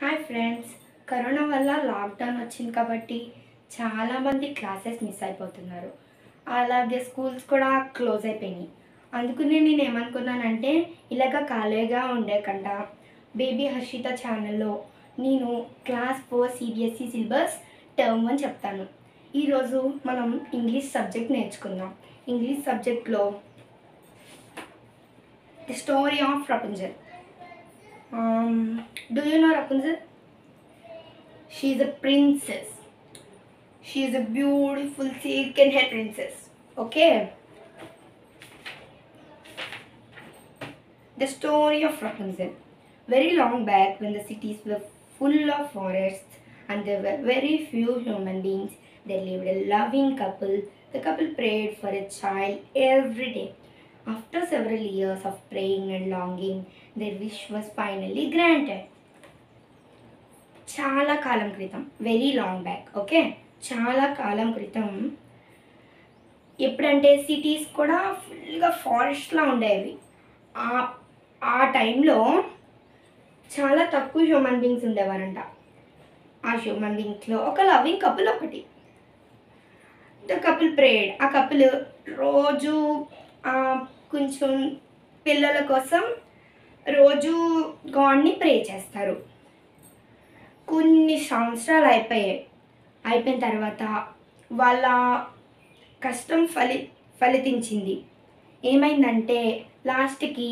Hi friends, corona వల్ల lockdown వచ్చింది కాబట్టి చాలామంది క్లాసెస్ మిస్ అయిపోతున్నారు. అలాగే స్కూల్స్ కూడా క్లోజ్ అయిపోయినాయి. అందుకని నేను ఏమనుకున్నానంటే ఇలాగ ఖాళీగా ఉండే కన్నా బేబీ హర్షిత ఛానల్లో నేను క్లాస్ 4 సిబిఎస్ఈ సిలబస్ టర్మ్ 1 చెప్తాను. ఈరోజు మనం ఇంగ్లీష్ సబ్జెక్ట్ నేర్చుకుందాం. ఇంగ్లీష్ సబ్జెక్ట్లో the story of Rapunzel. Do you know Rapunzel? She is a princess. She is a beautiful silken hair princess. Okay. The story of Rapunzel. Very long back, when the cities were full of forests and there were very few human beings, there lived a loving couple. The couple prayed for a child every day. After several years of praying and longing, their wish was finally granted. చాలా కాలం క్రితం, very long back. Okay, చాలా కాలం క్రితం ఎప్పుడంటే cities కూడా ఫుల్గా ఫారెస్ట్లా ఉండేవి. ఆ టైంలో చాలా తక్కువ హ్యూమన్ బీయింగ్స్ ఉండేవారంట. ఆ హ్యూమన్ బీయింగ్స్లో ఒక లవింగ్ కపుల్ ఒకటి. The couple prayed. ఆ కపుల్ రోజు కొంచెం పిల్లల కోసం రోజు గాడ్ని ప్రే చేస్తారు. కొన్ని సంవత్సరాలు అయిపోయిన తర్వాత వాళ్ళ కష్టం ఫలితించింది. ఏమైందంటే లాస్ట్కి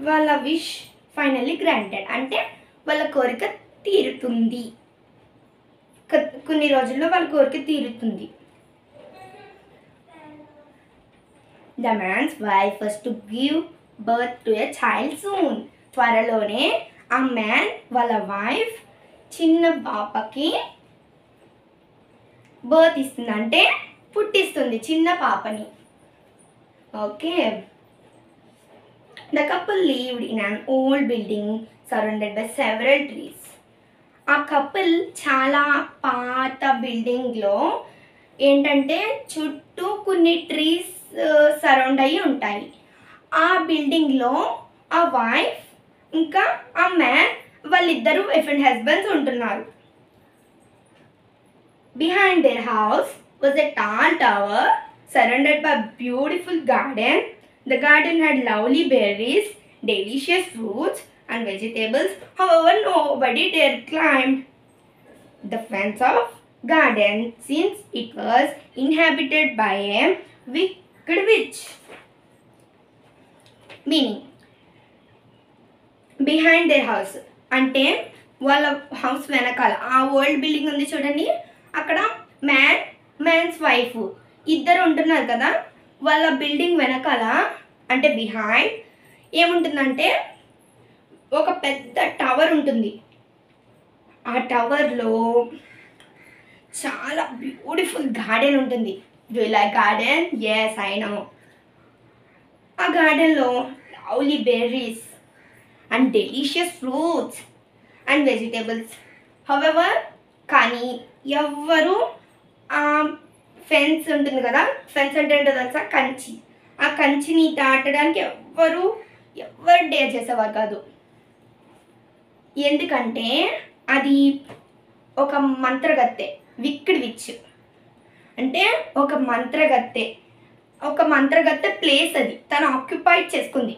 వాళ్ళ విష్ ఫైనల్లీ గ్రాంటెడ్, అంటే వాళ్ళ కోరిక తీరుతుంది. కొన్ని రోజుల్లో వాళ్ళ కోరిక తీరుతుంది. The man's wife was to give birth to a child soon. త్వరలోనే ఆ మ్యాన్ వాళ్ళ వైఫ్ చిన్న పాపకి బర్త్ ఇస్తుంది, అంటే పుట్టిస్తుంది చిన్న పాపని. Okay. The couple lived in an old building surrounded by several trees. ఆ కపుల్ చాలా పాత బిల్డింగ్లో ఏంటంటే చుట్టూ కొన్ని ట్రీస్ సరౌండ్ అయ్యి ఉంటాయి. ఆ బిల్డింగ్లో ఆ వైఫ్ ఇంకా ఆ మ్యాన్ వాళ్ళిద్దరూ వైఫ్ అండ్ హస్బెండ్స్ ఉంటున్నారు. Behind their house was a tall tower surrounded by beautiful garden. The garden had lovely berries, delicious fruits and vegetables. However, nobody dared climb the fence of garden since it was inhabited by a wicked witch. Meaning, behind their house అంటే వాళ్ళ house వెనకాల ఆ old building ఉంది చూడండి, అక్కడ man's wife ఇద్దరు ఉంటున్నారు కదా. వాళ్ళ బిల్డింగ్ వెనకాల అంటే బిహైండ్ ఏముంటుందంటే ఒక పెద్ద టవర్ ఉంటుంది. ఆ టవర్లో చాలా బ్యూటిఫుల్ గార్డెన్ ఉంటుంది. Do you like garden? Yes, I know. ఆ గార్డెన్లో lovely berries and delicious fruits and vegetables. However, కానీ ఎవ్వరు ఫెన్స్ ఉంటుంది కదా, ఫెన్స్ అంటే ఏంటో తెలుసా? కంచి. ఆ కంచిని దాటడానికి ఎవ్వరు డేర్ చేసేవారు కాదు. ఎందుకంటే అది ఒక మంత్రగత్తె, విక్డ్ విచ్ అంటే ఒక మంత్రగత్తె ప్లేస్ అది తను ఆక్యుపైడ్ చేసుకుంది.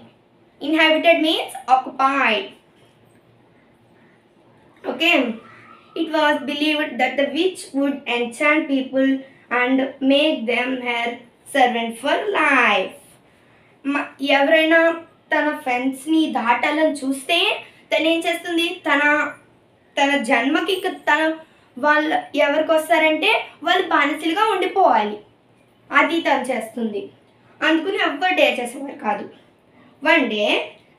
Inhabited means occupied. Okay. It was believed that the witch would enchant people and make them her servant for life. ఎవరైనా తన ఫెన్స్ని దాటాలని చూస్తే తను ఏం చేస్తుంది, తన జన్మకి వాళ్ళు ఎవరికి వస్తారంటే వాళ్ళు బానిసలుగా ఉండిపోవాలి. అది తను చేస్తుంది. అందుకని ఎవ్వరు డేర్ చేసేవారు కాదు. One day,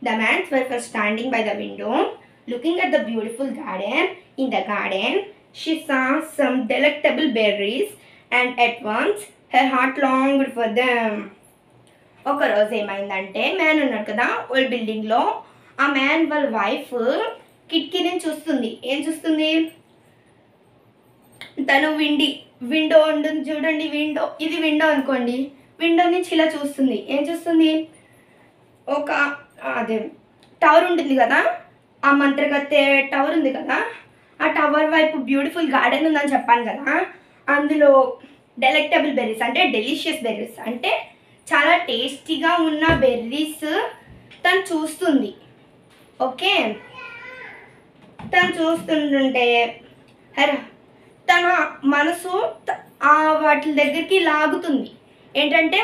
the man's wife was standing by the window, looking at the beautiful garden. In the garden, she saw some delectable berries, and at once her heart longed for them. ఒక రోజు ఏమైందంటే, man ఉన్నాడు కదా old బిల్డింగ్లో, ఆ man వాళ్ళ wife కిటికీ నుంచి చూస్తుంది. ఏం చూస్తుంది? తను విండో ఉంటుంది చూడండి, ఇది విండో అనుకోండి. విండో నుంచి ఇలా చూస్తుంది. ఏం చూస్తుంది? ఒక అదే టవర్ ఉంటుంది కదా, ఆ మంత్రగత్తె టవర్ ఉంది కదా, ఆ టవర్ వైపు బ్యూటిఫుల్ గార్డెన్ ఉందని చెప్పాను కదా, అందులో డెలెక్టబుల్ బెర్రీస్ అంటే డెలిషియస్ బెర్రీస్ అంటే చాలా టేస్టీగా ఉన్న బెర్రీస్ తను చూస్తుంది. ఓకే, తను చూస్తుంటుంటే తన మనసు వాటి దగ్గరికి లాగుతుంది. ఏంటంటే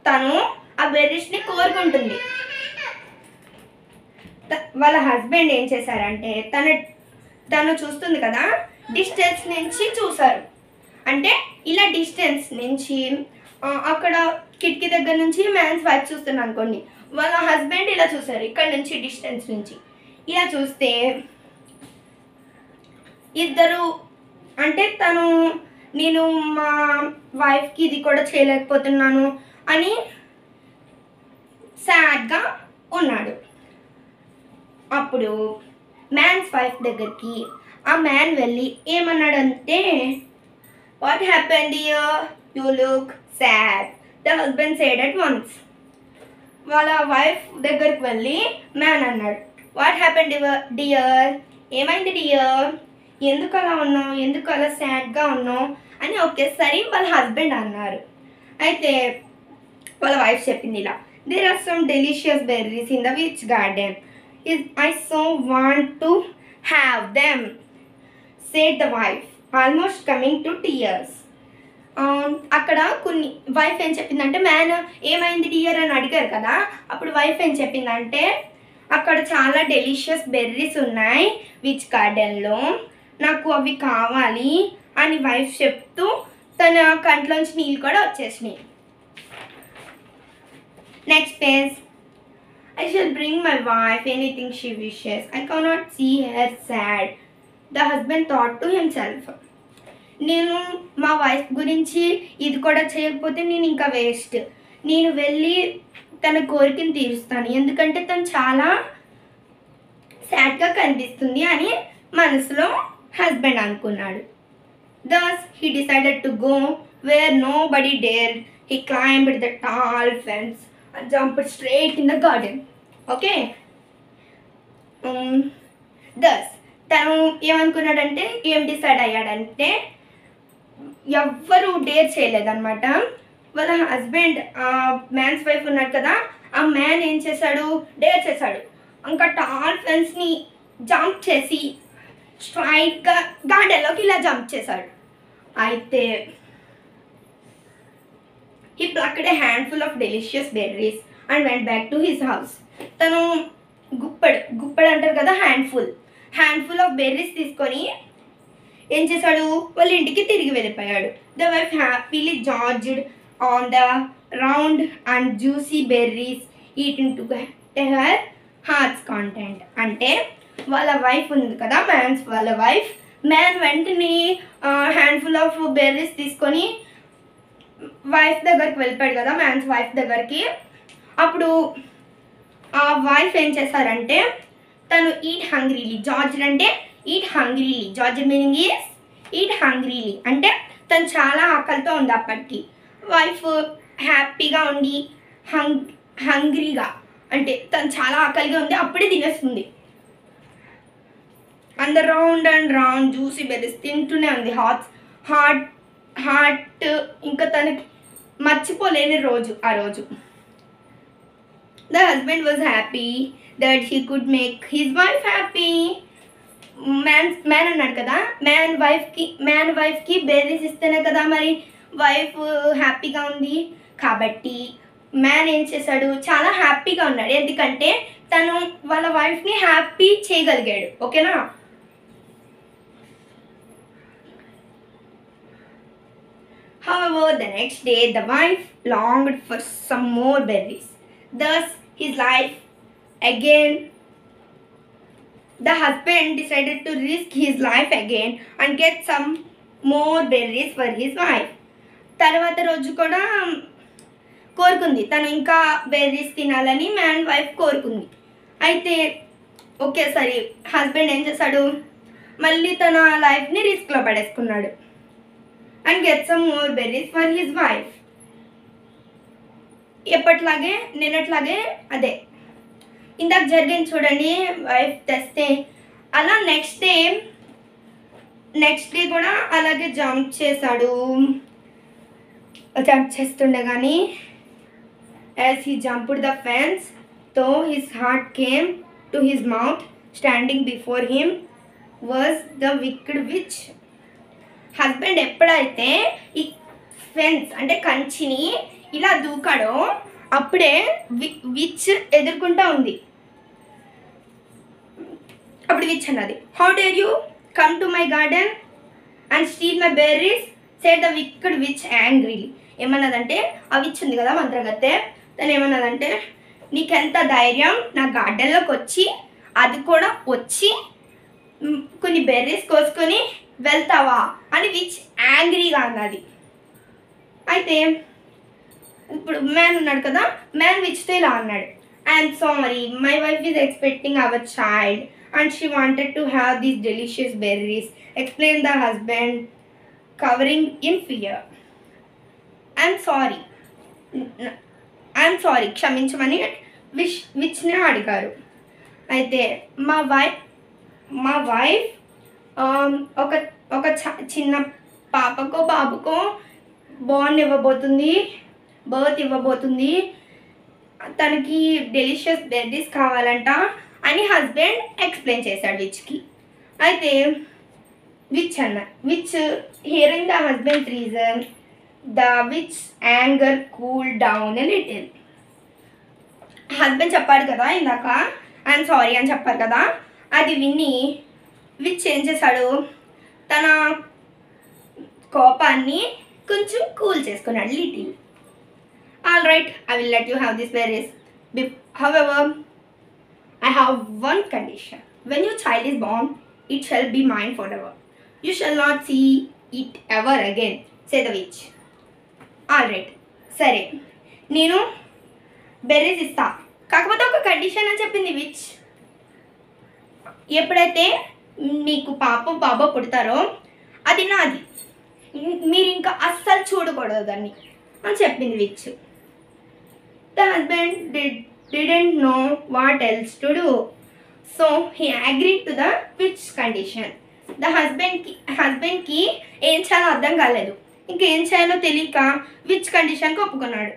తను ఆ బెర్రీస్ని కోరుకుంటుంది. వాళ్ళ హస్బెండ్ ఏం చేశారంటే తను చూస్తుంది కదా, డిస్టెన్స్ నుంచి చూసారు. అంటే ఇలా డిస్టెన్స్ నుంచి అక్కడ కిటికీ దగ్గర నుంచి మ్యాన్స్ వైఫ్ చూస్తున్నాను అనుకోండి, వాళ్ళ హస్బెండ్ ఇలా చూసారు ఇక్కడ నుంచి డిస్టెన్స్ నుంచి. ఇలా చూస్తే ఇద్దరు అంటే నేను మా వైఫ్కి ఇది కూడా చేయలేకపోతున్నాను అని సాడ్గా ఉన్నాడు. అప్పుడు మ్యాన్స్ వైఫ్ దగ్గరికి ఆ మ్యాన్ వెళ్ళి ఏమన్నాడంటే, what happened dear, you look sad, the husband said at once. వాళ్ళ వైఫ్ దగ్గరికి వెళ్ళి మ్యాన్ అన్నాడు, వాట్ హ్యాపెండ్ డియర్, ఏమైంది డియర్, ఎందుకు అలా ఉన్నావు, ఎందుకు అలా సాడ్గా ఉన్నావు అని ఒకేసారి వాళ్ళ హస్బెండ్ అన్నారు. అయితే వాళ్ళ వైఫ్ చెప్పింది ఇలా, there are some delicious berries in the which garden, I so want to have them, said the wife, almost coming to tears. అక్కడ కొన్ని వైఫ్ ఏం చెప్పిందంటే, మ్యాన్ ఏమైంది డియర్ అని అడిగారు కదా, అప్పుడు వైఫ్ ఏం చెప్పిందంటే, అక్కడ చాలా డెలిషియస్ బెర్రీస్ ఉన్నాయి విచ్ గార్డెన్లో, నాకు అవి కావాలి అని వైఫ్ చెప్తూ తన కంట్లోంచి నీళ్ళు కూడా వచ్చేసినాయి. Next page, I shall bring my wife anything she wishes. I cannot see her sad, the husband thought to himself. నేను మా వైఫ్ గురించి ఇది కూడా చేయకపోతే నేను ఇంకా వేస్ట్, నేను వెళ్ళి తన కోరికను తీరుస్తాను, ఎందుకంటే తను చాలా సాడ్గా కనిపిస్తుంది అని మనసులో హస్బెండ్ అనుకున్నాడు. Thus he decided to go where nobody dared. He climbed the tall fence and jumped straight in the garden. Okay. Thus తను ఏమనుకున్నాడంటే, ఏం డిసైడ్ అయ్యాడంటే, ఎవ్వరు డేర్ చేయలేదన్నమాట. వాళ్ళ హస్బెండ్ మ్యాన్స్ వైఫ్ ఉన్నాడు కదా, ఆ మ్యాన్ ఏం చేశాడు, డేర్ చేశాడు. ఇంకా టాల్ ఫెన్స్ని జంప్ చేసి స్ట్రైట్గా గార్డెన్లోకి ఇలా జంప్ చేశాడు. అయితే he plucked a handful of delicious berries and went back to his house. తను గుప్పడు అంటారు కదా, హ్యాండ్ఫుల్ ఆఫ్ బెర్రీస్ తీసుకొని ఏం చేశాడు, వాళ్ళ ఇంటికి తిరిగి వెళ్ళిపోయాడు. The wife happily gorged on the round and juicy berries eating to her heart's content. అంటే వాళ్ళ వైఫ్ ఉంది కదా, వాళ్ళ వైఫ్, మ్యాన్ వెంటనే హ్యాండ్ఫుల్ ఆఫ్ బెర్రీస్ తీసుకొని వైఫ్ దగ్గరికి వెళ్ళిపోయాడు కదా, మ్యాన్స్ వైఫ్ దగ్గరికి. అప్పుడు ఆ వైఫ్ ఏం చేశారంటే, తను ఈట్ హంగ్రీలీ, జార్జ్ అంటే eat hungrily, gorge meaning is eat hungrily అంటే తను చాలా ఆకలితో ఉంది అప్పటికి. వైఫ్ హ్యాపీగా ఉండి హంగ్రీగా అంటే తను చాలా ఆకలిగా ఉంది, అప్పుడే తినేస్తుంది. And round and round juicy berries తింటూనే ఉంది. హార్ట్ ఇంకా తనకి మర్చిపోలేని రోజు ఆ రోజు. The husband was happy that he could make his wife happy. Man అన్నాడు కదా, మ్యాన్ వైఫ్కి బెర్రీస్ ఇస్తేనే కదా మరి వైఫ్ హ్యాపీగా ఉంది. కాబట్టి మ్యాన్ ఏం చేశాడు, చాలా హ్యాపీగా ఉన్నాడు, ఎందుకంటే తను వాళ్ళ వైఫ్ని హ్యాపీ చేయగలిగాడు. ఓకేనా. However, the next day the wife longed for some more berries. Thus, his life again. The husband decided to risk his life again and get some more berries for his wife. తర్వాత రోజు కూడా కోరుకుంది, తను ఇంకా berries తినాలని man wife కోరుకుంది. అయితే ఒకేసారి హస్బెండ్ ఏం చేశాడు, మళ్ళీ తన లైఫ్ని రిస్క్లో పడేసుకున్నాడు. And get some more berries for his wife. ఎప్పట్లాగే నిన్నట్లాగే అదే ఇందాక జరిగింది చూడండి, వైఫ్ తెస్తే అలా నెక్స్ట్ డే కూడా అలాగే జంప్ చేశాడు. జంప్ చేస్తుండగాని as he jumped the fence, though his heart came to his mouth, standing before him was the wicked witch. Husband ఎప్పుడైతే ఈ ఫెన్స్ అంటే కంచిని ఇలా దూకాడో అప్పుడే విచ్ ఎదుర్కొంటా ఉంది. అప్పుడు విచ్ అన్నది, how dare you come to my garden and steal my berries said the wicked witch angrily. ఏమన్నదంటే ఆ విచ్ ఉంది కదా మంత్రగత్తె, తను ఏమన్నదంటే నీకెంత ధైర్యం నా గార్డెన్లోకి వచ్చి అది కూడా వచ్చి కొన్ని బెర్రీస్ కోసుకొని వెళ్తావా అని విచ్ యాంగ్రీగా అన్నది. అయితే ఇప్పుడు మ్యాన్ ఉన్నాడు కదా, మ్యాన్ విచ్తో ఇలా అన్నాడు, I'm sorry, my wife is expecting our child and she wanted to have these delicious berries, explained the husband, covering in fear. I'm sorry, క్షమించమని విచ్ని అడిగారు. అయితే మా వైఫ్ ఒక చిన్న పాపకో బాబుకో బర్త్ ఇవ్వబోతుంది, తనకి డెలిషియస్ బెర్రీస్ కావాలంట అని హస్బెండ్ ఎక్స్ప్లెయిన్ చేశాడు విచ్కి. అయితే which hearing the husband reason the which anger cool down a little. Husband చెప్పాడు కదా ఇందాక ఐఎమ్ సారీ అని చెప్పారు కదా, అది విని విచ్ ఏం చేశాడు, తన కోపాన్ని కొంచెం కూల్ చేసుకున్నాడు, little. All right, I will let you have this berries, however I have one condition. When your child is born, it shall be mine forever. You shall not see it ever again, said the witch. All right. సరే, నేను berries ఇస్తా, కాకపోతే ఒక condition అని చెప్పింది which. ఎప్పుడైతే మీకు బాబో పుడతారో అది నాది, మీరు ఇంకా అస్సలు చూడకూడదు దాన్ని అని చెప్పింది which. The husband didn't know what else to do, so he agreed to the witch condition. The husband కి ఏం చేయాలో అర్థం కాలేదు, ఇంకేం చేయాలో తెలియక విచ్ కండిషన్కి ఒప్పుకున్నాడు.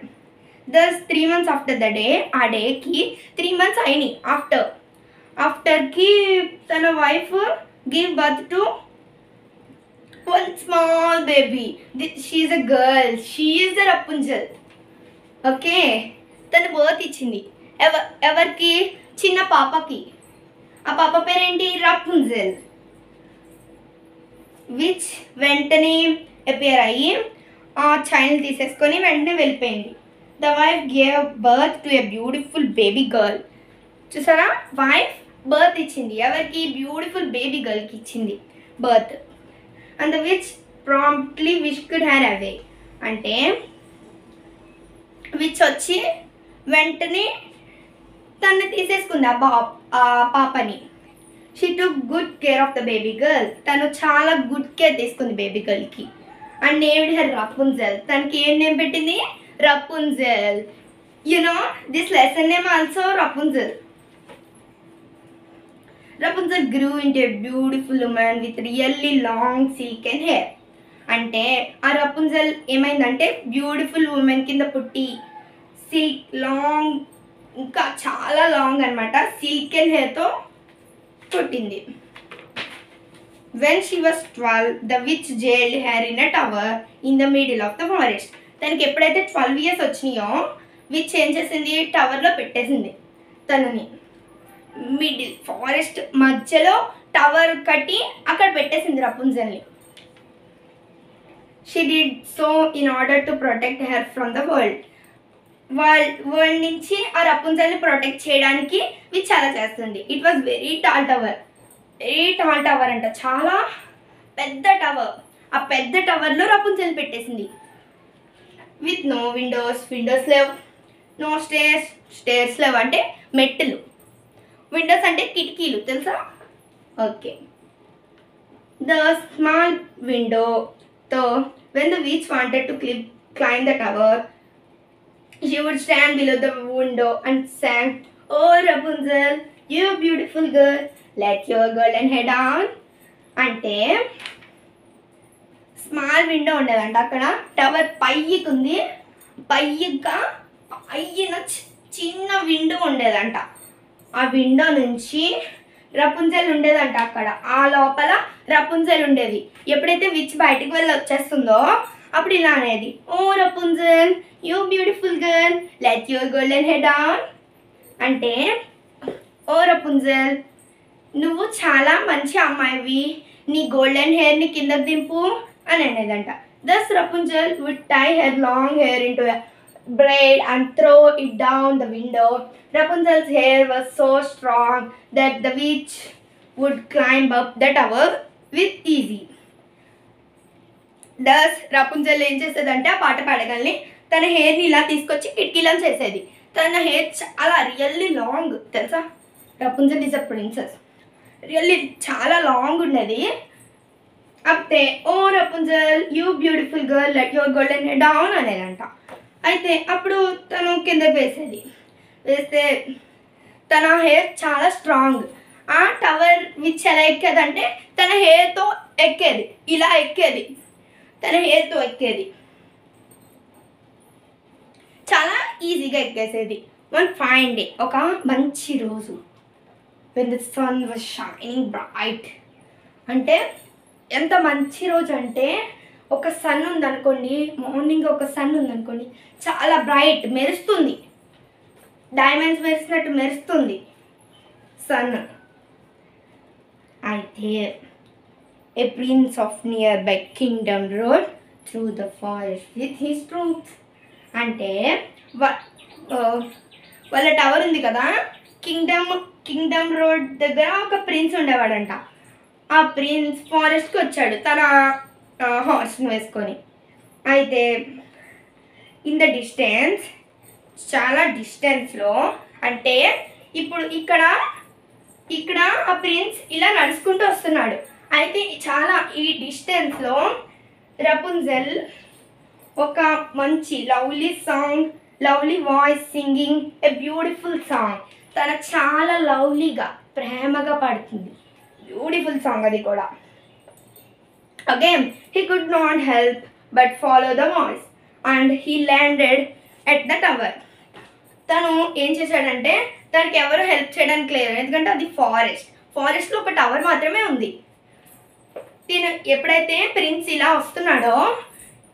Thus 3 months after the day, ఆ డేకి 3 months అయినాయి. ఆఫ్టర్కి తన wife give birth to one small baby. She is a girl, she is the Rapunzel. Okay, తను బర్త్ ఇచ్చింది ఎవరికి, చిన్న పాపకి. ఆ పాప పేరేంటి, రాపుంజెల్. విచ్ వెంటనే అపియర్ అయ్యి ఆ చైల్డ్ తీసేసుకొని వెంటనే వెళ్ళిపోయింది. The wife gave birth to a beautiful baby girl. చూసారా, వైఫ్ బర్త్ ఇచ్చింది ఎవరికి, బ్యూటిఫుల్ బేబీ గర్ల్కి ఇచ్చింది birth. And the witch promptly wished her away. అంటే విచ్ వచ్చి వెంటనే తను తీసేసుకుంది ఆ పాపని. She took good care of the baby girl. తను చాలా గుడ్ కేర్ తీసుకుంది బేబీ గర్ల్కి. And named her Rapunzel. తనకి ఏం నేమ్ పెట్టింది, Rapunzel. You know this lesson name also Rapunzel. Rapunzel grew into a beautiful woman with really long silken hair. అంటే ఆ రపుంజెల్ ఏమైందంటే బ్యూటిఫుల్ ఉమెన్ కింద పుట్టి సిల్క్ లాంగ్, ఇంకా చాలా లాంగ్ అనమాట, సిల్కెన్ హెయిర్తో పుట్టింది. When she was 12, the which jailed hair in a tower in the middle of the forest. తనకి ఎప్పుడైతే 12 years వచ్చినాయో విచ్ ఏం చేసింది, టవర్లో పెట్టేసింది తనని. మిడిల్ ఫారెస్ట్ మధ్యలో టవర్ కట్టి అక్కడ పెట్టేసింది రపుంజెల్ని. She did so in order to protect her from the world. World నుంచి ఆ రపుంజెల్ని ప్రొటెక్ట్ చేయడానికి విచ్ అలా చేస్తుంది. It was very tall tower అంట, చాలా పెద్ద టవర్. ఆ పెద్ద టవర్లో రపుంజెల్ పెట్టేసింది. విత్ నో విండోస్ లేవు, నో స్టేర్స్ లేవు అంటే మెట్టులు. విండోస్ అంటే కిటికీలు తెలుసా, ఓకే. ద స్మాల్ విండోతో when the witch wanted to climb the tower, she would stand below the window and sang Oh Rapunzel, you beautiful girl, let your golden hair down. అంటే small window ఉండేదంట అక్కడ. Tower పైకి ఉంది, పైగా పైన చిన్న window ఉండేదంట. ఆ window నుంచి రపుంజెల్ ఉండేదంట అక్కడ. ఆ లోపల రపుంజెల్ ఉండేది. ఎప్పుడైతే విచ్ బయటికి వెళ్ళి వచ్చేస్తుందో అప్పుడు ఇలా అనేది, oh Rapunzel you beautiful girl let your golden hair down. అంటే ఓ రపుంజెల్ నువ్వు చాలా మంచి అమ్మాయివి, నీ గోల్డెన్ హెయిర్ని కిందకి దింపు అని అనేదంట. Thus Rapunzel would tie her long hair into braid and throw it down the window. Rapunzel's hair was so strong that the witch would climb up the tower with easy. Thus Rapunzel ఏం చేసేదంటే ఆ పాట పాడగానే తన హెయిర్ని ఇలా తీసుకొచ్చి కిటికీలో చేసేది. తన హెయిర్ చాలా రియల్లీ లాంగ్ తెలుసా. Rapunzel is a princess. Really చాలా లాంగ్ ఉండేది. అప్పుడే oh Rapunzel you beautiful girl let your golden hair down అనేదంట. అయితే అప్పుడు తను కిందకి వేస్తే తన హెయిర్ చాలా స్ట్రాంగ్. ఆ టవర్ విచ్ ఎలా ఎక్కేదంటే తన హెయిర్తో ఎక్కేది, ఇలా ఎక్కేది, తన హెయిర్తో ఎక్కేది, చాలా ఈజీగా ఎక్కేసేది. వన్ ఫైన్ డే, ఒక మంచి రోజు, when the sun was shining bright. అంటే ఎంత మంచి రోజు అంటే ఒక సన్ ఉందనుకోండి, మార్నింగ్ ఒక సన్ ఉందనుకోండి, చాలా బ్రైట్ మెరుస్తుంది, డైమండ్స్ మెరిసినట్టు మెరుస్తుంది సన్. అయితే ఏ prince of near by Kingdom road through the forest with his troops. అంటే వాళ్ళ టవర్ ఉంది కదా, కింగ్డమ్ రోడ్ దగ్గర ఒక ప్రిన్స్ ఉండేవాడంట. ఆ ప్రిన్స్ ఫారెస్ట్కి వచ్చాడు తన హార్స్ని వేసుకొని. అయితే ఇన్ ద డిస్టెన్స్, చాలా డిస్టెన్స్లో, అంటే ఇప్పుడు ఇక్కడ ఆ ప్రిన్స్ ఇలా నడుచుకుంటూ వస్తున్నాడు. అయితే చాలా ఈ డిస్టెన్స్లో రపుంజెల్ ఒక మంచి lovely voice singing a beautiful song. తన చాలా లవ్లీగా ప్రేమగా పాడుతుంది. బ్యూటిఫుల్ సాంగ్ అది కూడా. Again, he could not help but follow the voice and he landed at the tower. తను ఏం చేశాడంటే తనకి ఎవరు హెల్ప్ చేయడానికి లేదు, ఎందుకంటే అది ఫారెస్ట్లో ఒక టవర్ మాత్రమే ఉంది. తిను ఎప్పుడైతే ప్రిన్స్ ఇలా వస్తున్నాడో,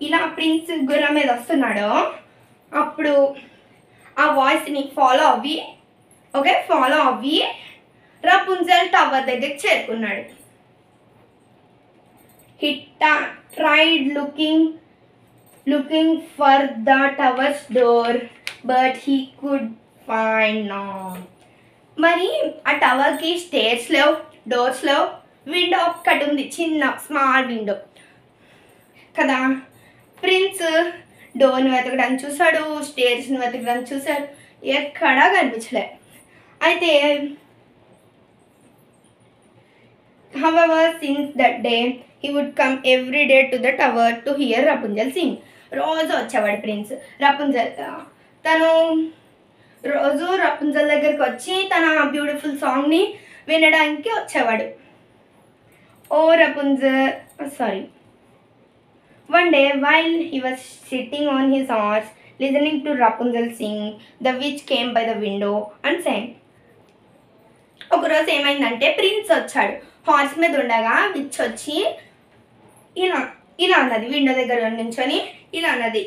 ఇలా ప్రిన్స్ గుర్రం మీద వస్తున్నాడో, అప్పుడు ఆ వాయిస్ని ఫాలో అవ్వి రపుంజెల్ టవర్ దగ్గరికి చేరుకున్నాడు. He tried looking for the tower's door, but he could find none. మరి ఆ టవర్కి స్టేర్స్ లేవు, డోర్స్ లేవు, విండో ఒక్కటి ఉంది, చిన్న స్మాల్ విండో కదా. ప్రిన్స్ డోర్ని వెతకడానికి చూశాడు, స్టేర్స్ని వెతకడానికి చూశాడు, ఎక్కడా కనిపించలే. అయితే however, since that day he would come every day to the tower to hear Rapunzel sing. రోజు వచ్చేవాడు ప్రిన్స్ రపుంజెల్. తను రోజు రపుంజెల్ దగ్గరికి వచ్చి తన బ్యూటిఫుల్ సాంగ్ని వినడానికి వచ్చేవాడు. ఓ రపుంజెల్ One day while he was sitting on his horse listening to Rapunzel sing, the witch came by the window and sang. ఒకరోజు ఏమైందంటే ప్రిన్స్ వచ్చాడు, హార్స్ మీద ఉండగా విచ్ వచ్చి ఇలా అన్నది, విండో దగ్గర నుంచొని ఇలా అన్నది,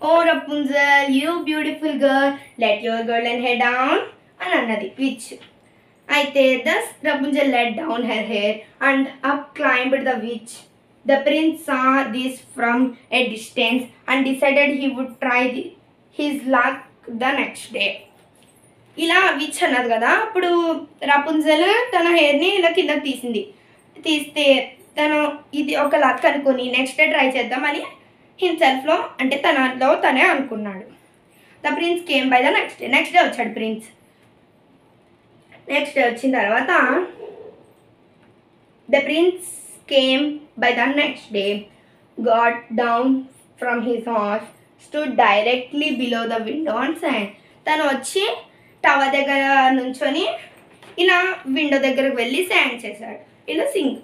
oh Rapunzel you beautiful girl let your golden hair down అని అన్నది విచ్. అయితే thus Rapunzel let down her hair and up climbed the witch. The prince saw this from a distance and decided he would try his luck the next day. ఇలా which అన్నది కదా, అప్పుడు రపుంజెల్ తన హెయిర్ని ఇలా కిందకి తీస్తే తను ఇది ఒక లక్ అనుకుని నెక్స్ట్ డే ట్రై చేద్దామని హిమ్సెల్ఫ్లో, అంటే తనే అనుకున్నాడు. The prince came by the next day వచ్చాడు ప్రిన్స్. నెక్స్ట్ డే వచ్చిన తర్వాత the prince came by the next day, got down from his horse, stood directly below the window and song. తను వచ్చి tower దగ్గర నుంచొని ఇలా విండో దగ్గరకు వెళ్ళి శాంగ్ చేశాడు. ఇలా సింగ్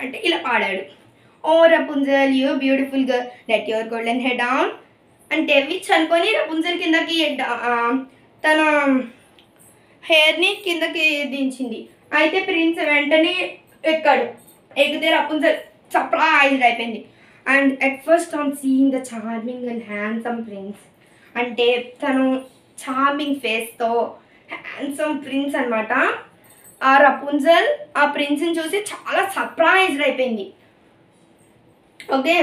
అంటే ఇలా పాడాడు. Oh Rapunzel you beautiful girl let your golden head down అంటే విచ్ అనుకొని రపుంజల్ కిందకి తన హెయిర్ని కిందకి దించింది. అయితే ప్రిన్స్ వెంటనే ఎక్కాడు. ఎగితే రపుంజల్ సర్ప్రైజ్ అయిపోయింది. And at first on seeing the charming and handsome prince అంటే తను చార్మింగ్ ఫేస్తో హ్యాండ్సమ్ ప్రిన్స్ అనమాట. ఆ రపుంజల్ ఆ ప్రిన్స్ని చూసి చాలా సర్ప్రైజ్డ్ అయిపోయింది. ఓకే,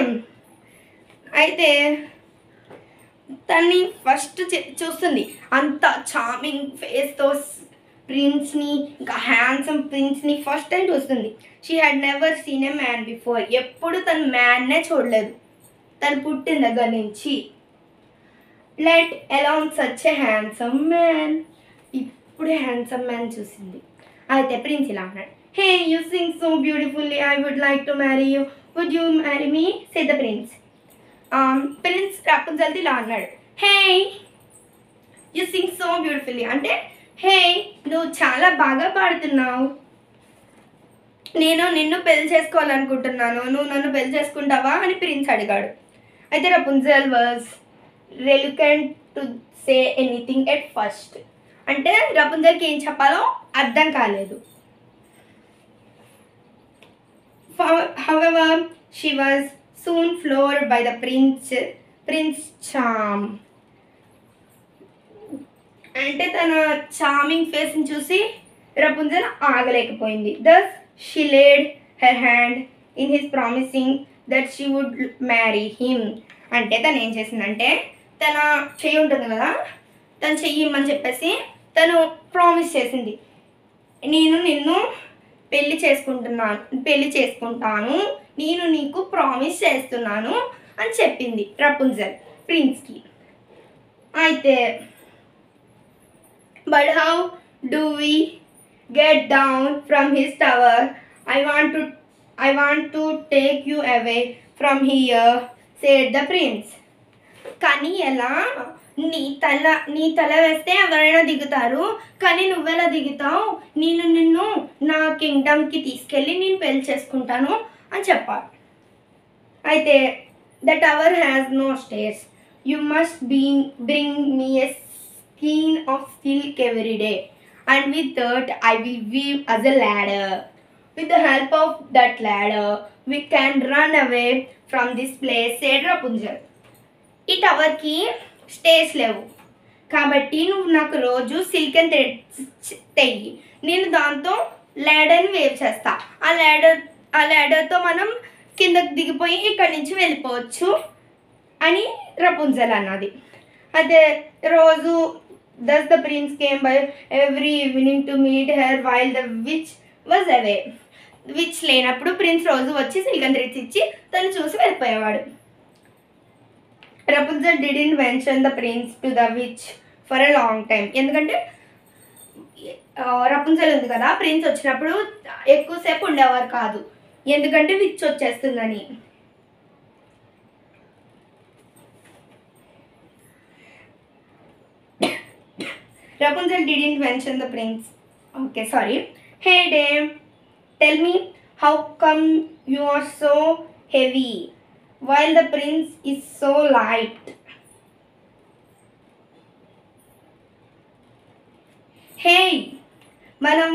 అయితే తన్ని ఫస్ట్ చూస్తుంది. అంత చార్మింగ్ ఫేస్తో ప్రిన్స్ని ఇంకా హ్యాండ్సమ్ ప్రిన్స్ని ఫస్ట్ టైం చూస్తుంది. She had never seen a man before. ఎప్పుడు తను మ్యాన్నే చూడలేదు తను పుట్టిన దగ్గర నుంచి. Let alone such a handsome man. ఇప్పుడే హ్యాండ్సమ్ మ్యాన్ చూసింది. అయితే ప్రిన్స్ ఇలా అన్నాడు, hey you sing so beautifully I would like to marry you would you marry me said the prince. Prince రపుంజల్ది ఇలా అన్నాడు, hey you sing so beautifully అంటే hey నువ్వు చాలా బాగా పాడుతున్నావు, నేను నిన్ను పెళ్లి చేసుకోవాలనుకుంటున్నాను, నువ్వు నన్ను పెళ్లి చేసుకుంటావా అని ప్రిన్స్ అడిగాడు. అయితే Rapunzel was reluctant to say anything at first అంటే రపుంజల్కి ఏం చెప్పాలో అర్థం కాలేదు. However, she was soon floored by the prince charm. అంటే తన చార్మింగ్ ఫేస్ని చూసి రపుంజల్ ఆగలేకపోయింది. Thus, she laid her hand in his promising that she would marry him. అంటే తను ఏం చేసిందంటే తన చెయ్యి ఉంటుంది కదా, తను చెయ్యమని చెప్పేసి తను ప్రామిస్ చేసింది, నేను నిన్ను పెళ్లి చేసుకుంటాను, నేను నీకు ప్రామిస్ చేస్తున్నాను అని చెప్పింది రపుంజల్ ప్రిన్స్కి. అయితే but how do we get down from his tower, I want to take you away from here said the prince. కానీ ఎలా, నీ తల వేస్తే ఎవరైనా దిగుతారు, కానీ నువ్వెలా దిగుతావు, నేను నిన్ను నా కింగ్డమ్కి తీసుకెళ్ళి నేను పెళ్లి చేసుకుంటాను అని చెప్పాలి. అయితే the tower has no stairs, you must bring me a skein of silk every day and with that I will weave us a ladder. With the help of that ladder we can run away from this place said Rapunzel. ఈ టవర్కి stage లేవు కాబట్టి నువ్వు నాకు రోజు silk and threads తెయ్యి, నేను దాంతో ల్యాడర్ని wave చేస్తా, ఆ ల్యాడర్తో మనం కిందకి దిగిపోయి ఇక్కడి నుంచి వెళ్ళిపోవచ్చు అని రపుంజల్ అన్నది. అదే రోజు thus the prince came by every evening to meet her while the witch was away. Witch లేనప్పుడు ప్రిన్స్ రోజు వచ్చి సిల్క్ అండ్ థ్రెడ్స్ ఇచ్చి తను చూసి వెళ్ళిపోయేవాడు. Rapunzel didn't mention the prince to the witch for a long time. ఎందుకంటే రపుంజల్ ఉంది కదా, prince వచ్చినప్పుడు ఎక్కువసేపు ఉండేవారు కాదు, ఎందుకంటే విచ్ వచ్చేస్తుందని. Rapunzel didn't mention the prince. Okay, sorry. Hey dame, tell me how come you are so heavy while the prince is so light. Hey, మనం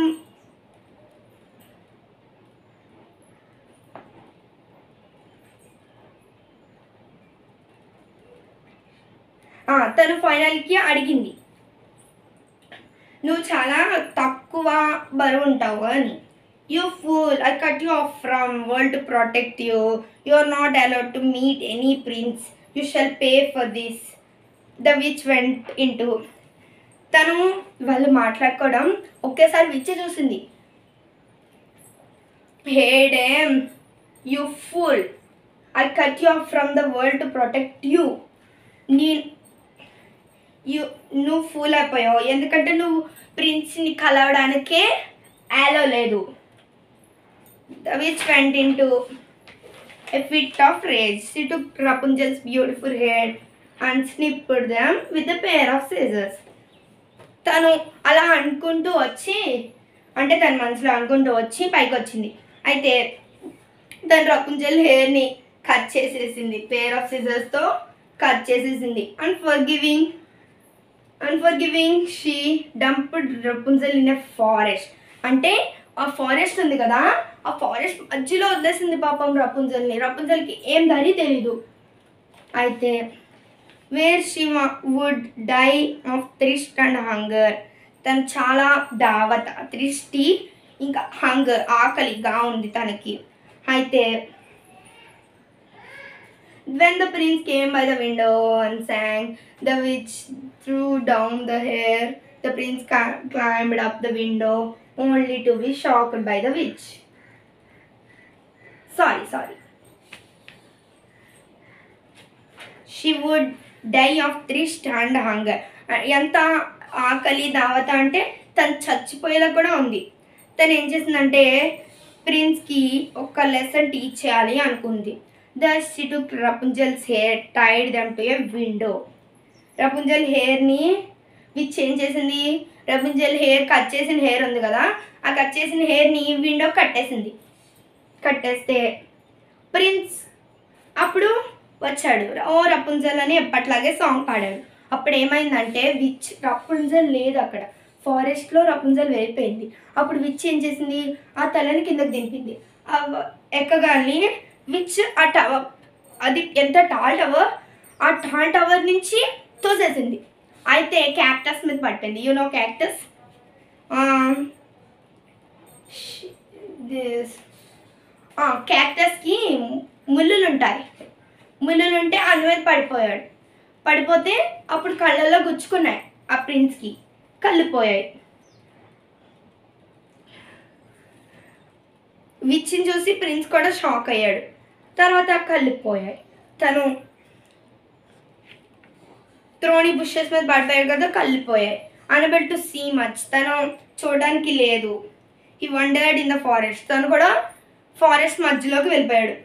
తను ఫైనల్కి అడిగింది, నువ్వు చాలా తక్కువ బరువు ఉంటావు అని. You fool, I cut you off from world to protect you. You are not allowed to meet any prince. You shall pay for this. The witch went into. తను వాళ్ళు మాట్లాడుకోవడం ఒకేసారి విచ్ చూసింది. హే them, you fool, I cut you off from the world to protect you. నువ్వు pool అయిపోయావు, ఎందుకంటే నువ్వు ప్రిన్స్ని కలవడానికే అలో లేదు. The witch went into a fit of rage. She took Rapunzel's beautiful hair and snipped them with a pair of scissors. తను అలా అనుకుంటూ వచ్చి అంటే తన మనసులో అనుకుంటూ వచ్చి పైకి వచ్చింది. అయితే తను రపుంజల్ హెయిర్ని కట్ చేసేసింది, పేర్ ఆఫ్ సిజర్స్తో కట్ చేసేసింది. Unforgiving she dumped Rapunzel in a forest. అంటే ఆ ఫారెస్ట్ ఉంది కదా, ఆ ఫారెస్ట్ మధ్యలో వదిలేసింది పాపం రపుంజల్ని. రపుంజల్కి ఏం దారి తెలీదు. అయితే where she would die of thirst and hunger. తను చాలా థ్రిస్టీ ఇంకా హంగర్ ఆకలిగా ఉంది తనకి. అయితే when the prince came by the window and sang, the witch threw down the hair. The prince climbed up the window only to be shocked by the witch. Sorry. She would die of thirst and hunger. ఎంత ఆకలి దావత అంటే తను చచ్చిపోయేలా కూడా ఉంది. తను ఏం చేసిందంటే ప్రిన్స్కి ఒక లెసన్ టీచ్ చేయాలి అనుకుంది. Thus she took Rapunzel's hair, tied them to a window. రపుంజల్ హెయిర్ని విచ్ ఏం చేసింది, రపుంజల్ హెయిర్ కట్ చేసిన హెయిర్ ఉంది కదా, ఆ కట్ చేసిన హెయిర్ని విండో కట్టేసింది. కట్టేస్తే ప్రిన్స్ అప్పుడు వచ్చాడు. ఓ రపుంజల్ అని ఎప్పట్లాగే సాంగ్ పాడాడు. అప్పుడు ఏమైందంటే విచ్ రపుంజల్ లేదు అక్కడ, ఫారెస్ట్లో రపుంజల్ వెళ్ళిపోయింది. అప్పుడు విచ్ ఏం చేసింది, ఆ తలని కిందకి దింపింది. ఎక్కగానే విచ్ ఆ టవర్, అది ఎంత టాల్ టవర్, ఆ టాల్ టవర్ నుంచి తోసేసింది. అయితే క్యాక్టస్ మీద పడిపోయింది. యూనో క్యాక్టస్, క్యాక్టస్కి ముళ్ళులు ఉంటాయి. ముళ్ళులు ఉంటే అందు మీద పడిపోయాడు. పడిపోతే అప్పుడు కళ్ళల్లో గుచ్చుకున్నాయి. ఆ ప్రిన్స్కి కళ్ళు పోయాయి. విచ్ని చూసి ప్రిన్స్ కూడా షాక్ అయ్యాడు. తర్వాత కళ్ళు పోయాయి. తను త్రోణి బుషెస్ మీద పడిపోయాడు కదా, కళ్ళు పోయాయి. అనబుల్ టు సీ మచ్, తను చూడడానికి లేదు. He wondered in the forest, తను కూడా ఫారెస్ట్ మధ్యలోకి వెళ్ళిపోయాడు.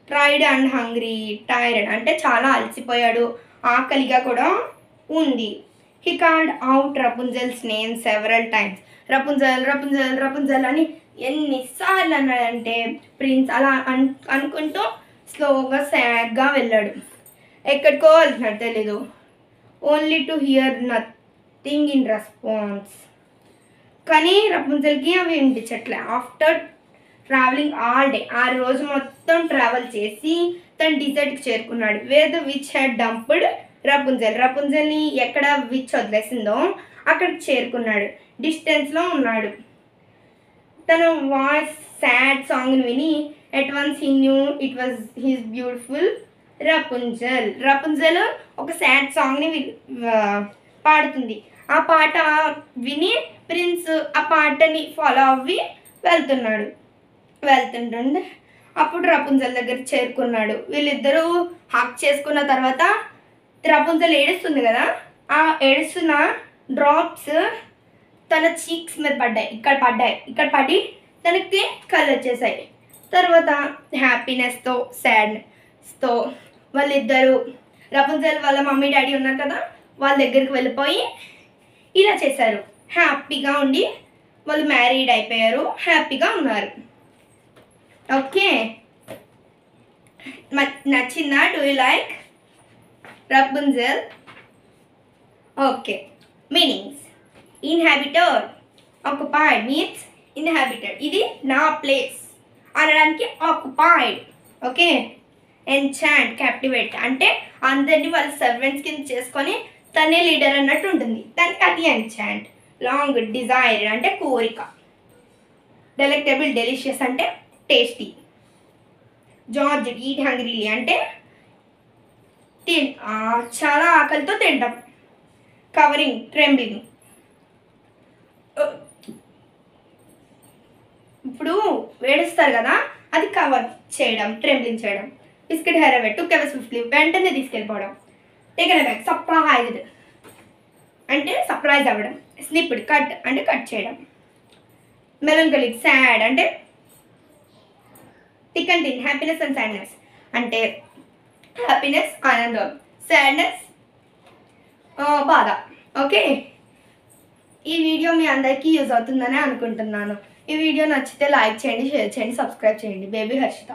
ట్రైడ్ అండ్ హంగ్రీ, టైర్డ్ అంటే చాలా అలసిపోయాడు, ఆకలిగా కూడా ఉంది. He called out Rapunzel's name several times. Rapunzel Rapunzel Rapunzel అని ఎన్నిసార్లు అన్నాడంటే ప్రిన్స్ అలా అనుకుంటూ స్లోగా సాడ్గా వెళ్ళాడు. ఎక్కడికో వెళ్తున్నాడు తెలీదు. Only to hear nothing in response. కానీ రపుంజల్కి అవి వినిపించట్లే. ఆఫ్టర్ ట్రావెలింగ్ ఆల్ డే, ఆ రోజు మొత్తం ట్రావెల్ చేసి తను డిజర్ట్కి చేరుకున్నాడు. Where the witch had dumped Rapunzel. రపుంజల్ని ఎక్కడ విచ్ వదిలేసిందో అక్కడికి చేరుకున్నాడు. డిస్టెన్స్లో ఉన్నాడు. తను వాయిస్ సాడ్ సాంగ్ని విని at once he knew it was his beautiful Rapunzel. Rapunzel ఒక సాడ్ సాంగ్ని పాడుతుంది. ఆ పాట విని ప్రిన్స్ ఆ పాటని ఫాలో అవ్వి వెళ్తుంటుండే అప్పుడు రపుంజల్ దగ్గర చేరుకున్నాడు. వీళ్ళిద్దరూ హక్ చేసుకున్న తర్వాత రపుంజల్ ఏడుస్తుంది కదా, ఆ ఏడుస్తున్న డ్రాప్స్ తన చీక్స్ మీద పడ్డాయి. ఇక్కడ పడి తనకి కళ్ళు వచ్చేసాయి. తర్వాత హ్యాపీనెస్తో సాడ్నెస్తో వాళ్ళిద్దరూ రపుంజల్ వాళ్ళ మమ్మీ డాడీ ఉన్నారు కదా, వాళ్ళ దగ్గరికి వెళ్ళిపోయి ఇలా చేశారు. హ్యాపీగా ఉండి వాళ్ళు మ్యారీడ్ అయిపోయారు, హ్యాపీగా ఉన్నారు. ఓకే, నచ్చిందా? Do you like Rapunzel? Okay, meanings. Inhabiter, occupied means inhabited, ఇది నా ప్లేస్ అనడానికి ఆక్యుపైడ్. ఓకే, ఎన్చాంట్, క్యాప్టివేట్ అంటే అందరినీ వాళ్ళ సర్వెంట్స్ కింద చేసుకొని తనే లీడర్ అన్నట్టు ఉంటుంది, దానికి అది ఎన్చాంట్. లాంగ్, డిజైర్ అంటే కోరిక. డెలెక్టబుల్, డెలిషియస్ అంటే టేస్టీ. జార్జ్, ఈట్ హంగ్రీలీ అంటే చాలా ఆకలితో తింటాం. Covering, trembling. ఇప్పుడు వేడిస్తారు కదా, అది కవర్ చేయడం, ట్రెంబ్లింగ్ చేయడం. బిస్కెట్ హెరవే, టుక్ అవే స్విఫ్ట్లీ, వెంటనే తీసుకెళ్ళిపోవడం. టేకెన్ బ్యాక్, సర్ప్రైజ్డ్ అంటే సర్ప్రైజ్ అవ్వడం. స్నిప్డ్, కట్ అంటే కట్ చేయడం. మెలంకలిక్, సాడ్ అంటే thick and thin, happiness and sadness అంటే హ్యాపీనెస్ ఆనందం, సాడ్నెస్ బాధ. ఓకే, ఈ వీడియో మీ అందరికీ యూజ్ అవుతుందని అనుకుంటున్నాను. ఈ వీడియో నచ్చితే లైక్ చేయండి, షేర్ చేయండి, సబ్స్క్రైబ్ చేయండి. బేబీ హర్షిత.